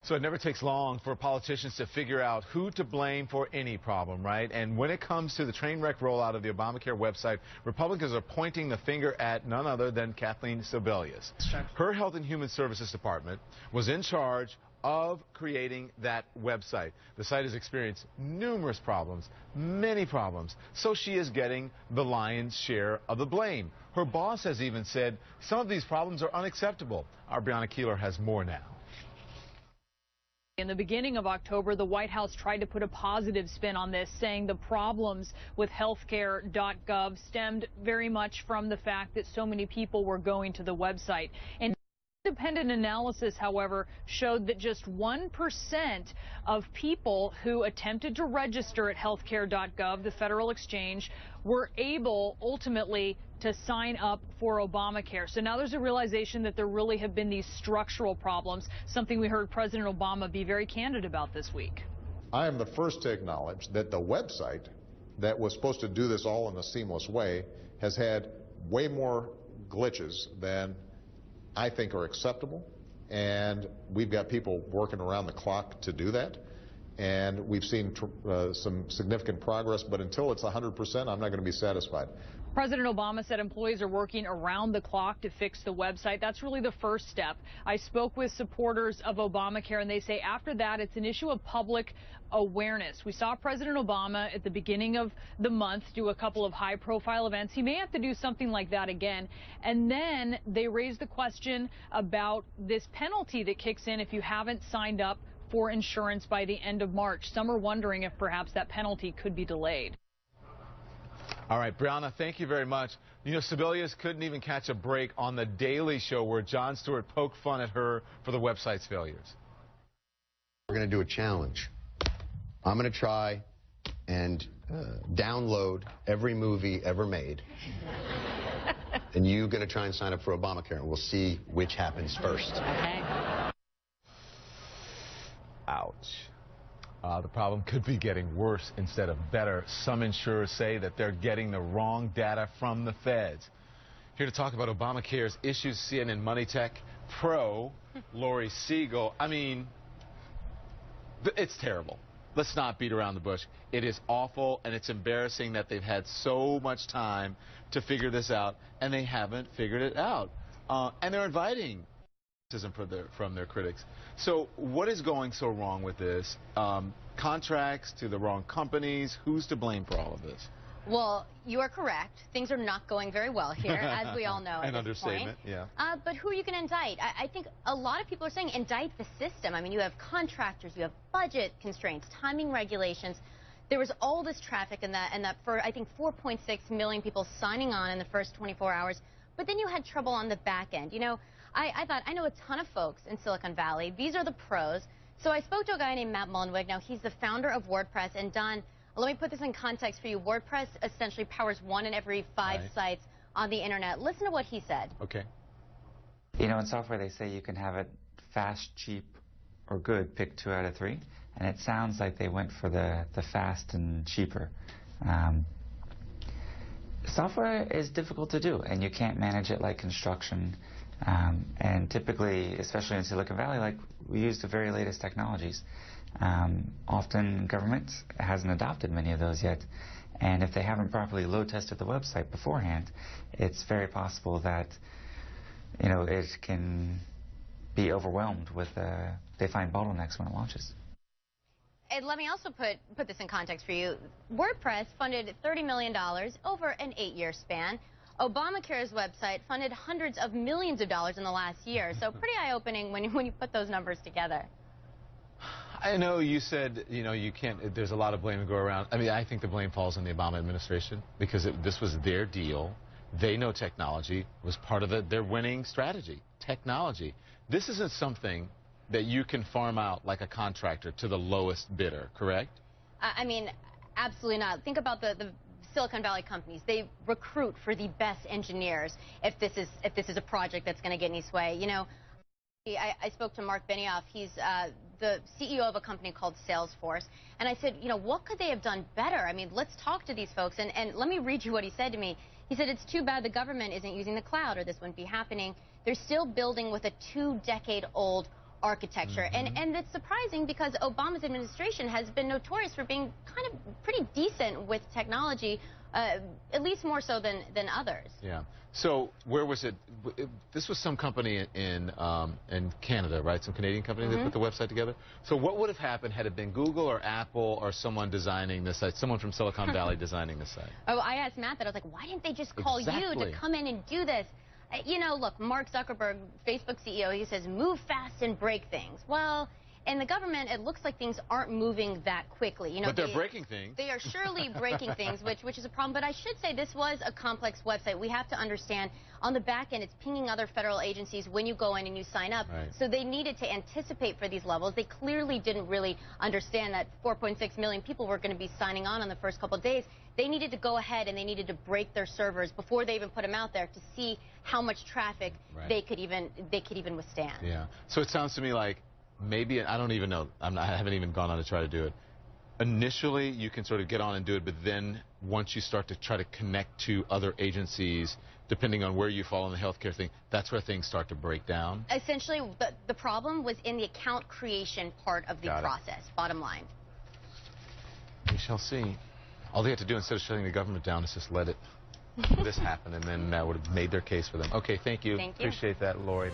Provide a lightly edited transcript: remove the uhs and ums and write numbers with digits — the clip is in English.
So it never takes long for politicians to figure out who to blame for any problem, right? And when it comes to the train wreck rollout of the Obamacare website, Republicans are pointing the finger at none other than Kathleen Sebelius. Her Health and Human Services Department was in charge of creating that website. The site has experienced numerous problems, many problems, so she is getting the lion's share of the blame. Her boss has even said some of these problems are unacceptable. Our Brianna Keeler has more now. In the beginning of October, the White House tried to put a positive spin on this, saying the problems with healthcare.gov stemmed very much from the fact that so many people were going to the website. And independent analysis, however, showed that just 1% of people who attempted to register at healthcare.gov, the federal exchange, were able ultimately to sign up for Obamacare. So now there's a realization that there really have been these structural problems, something we heard President Obama be very candid about this week. I am the first to acknowledge that the website that was supposed to do this all in a seamless way has had way more glitches than I think are acceptable, and we've got people working around the clock to do that, and we've seen some significant progress, but until it's 100%, I'm not going to be satisfied. President Obama said employees are working around the clock to fix the website. That's really the first step. I spoke with supporters of Obamacare, and they say after that, it's an issue of public awareness. We saw President Obama at the beginning of the month do a couple of high-profile events. He may have to do something like that again. And then they raised the question about this penalty that kicks in if you haven't signed up for insurance by the end of March. Some are wondering if perhaps that penalty could be delayed. All right, Brianna, thank you very much. You know, Sebelius couldn't even catch a break on The Daily Show where Jon Stewart poked fun at her for the website's failures. We're going to do a challenge. I'm going to try and download every movie ever made. And you're going to try and sign up for Obamacare, and we'll see which happens first. Okay. Ouch. The problem could be getting worse instead of better. Some insurers say that they're getting the wrong data from the feds. Here to talk about Obamacare's issues, CNN Money Tech pro Lori Siegel. I mean, it's terrible. Let's not beat around the bush. It is awful, and it's embarrassing that they've had so much time to figure this out, and they haven't figured it out. And they're inviting criticism from their critics. So what is going so wrong with this? Contracts to the wrong companies. Who's to blame for all of this? Well, you are correct. Things are not going very well here, as we all know at An this understatement, point. yeah. But who are you going to indict? I think a lot of people are saying indict the system. I mean, you have contractors, you have budget constraints, timing regulations. There was all this traffic and that for, I think, 4.6 million people signing on in the first 24 hours. But then you had trouble on the back end. You know, I thought, I know a ton of folks in Silicon Valley. These are the pros. So I spoke to a guy named Matt Mullenweg. Now, he's the founder of WordPress. And Don, let me put this in context for you. WordPress essentially powers 1 in every 5 sites on the internet. Listen to what he said. Okay. You know, in software, they say you can have it fast, cheap, or good. Pick 2 out of 3. And it sounds like they went for the fast and cheaper. Software is difficult to do, and you can't manage it like construction. And typically, especially in Silicon Valley, like we use the very latest technologies. Often government hasn't adopted many of those yet. And if they haven't properly load tested the website beforehand, it's very possible that, you know, it can be overwhelmed with, they find bottlenecks when it launches. And let me also put this in context for you. WordPress funded $30 million over an 8-year span. Obamacare's website funded hundreds of millions of dollars in the last year. So pretty eye-opening when you put those numbers together. I know you said, you know, you can't, there's a lot of blame to go around. I mean, I think the blame falls on the Obama administration because this was their deal. They know technology was part of their winning strategy, technology. This isn't something that you can farm out like a contractor to the lowest bidder, correct? I mean, absolutely not. Think about the Silicon Valley companies. They recruit for the best engineers if this is a project that's going to get any sway. You know, I spoke to Mark Benioff. He's the CEO of a company called Salesforce. And I said, you know, what could they have done better? I mean, let's talk to these folks. And let me read you what he said to me. He said, it's too bad the government isn't using the cloud or this wouldn't be happening. They're still building with a 2-decade-old architecture. And it's surprising because Obama's administration has been notorious for being kind of pretty decent with technology, at least more so than others. Yeah. So where was it? This was some company in Canada, right? Some Canadian company that put the website together. So what would have happened had it been Google or Apple or someone designing this site, someone from Silicon Valley designing this site? Oh, I asked Matt that. I was like, why didn't they just call you to come in and do this? You know, look, Mark Zuckerberg, Facebook CEO, he says, move fast and break things. Well, in the government, it looks like things aren't moving that quickly. You know, but they're breaking things. They are surely breaking things, which is a problem. But I should say this was a complex website. We have to understand on the back end, it's pinging other federal agencies when you go in and you sign up. Right. So they needed to anticipate for these levels. They clearly didn't really understand that 4.6 million people were going to be signing on the first couple of days. They needed to go ahead and they needed to break their servers before they even put them out there to see how much traffic they could even withstand. Yeah. So it sounds to me like maybe, I don't even know, I haven't even gone on to try to do it. Initially, you can sort of get on and do it, but then once you start to try to connect to other agencies, depending on where you fall in the healthcare thing, that's where things start to break down. Essentially, the problem was in the account creation part of the process, bottom line. We shall see. All they had to do instead of shutting the government down is just let it this happen, and then that would have made their case for them. Okay, thank you. Thank you. Appreciate that, Lori.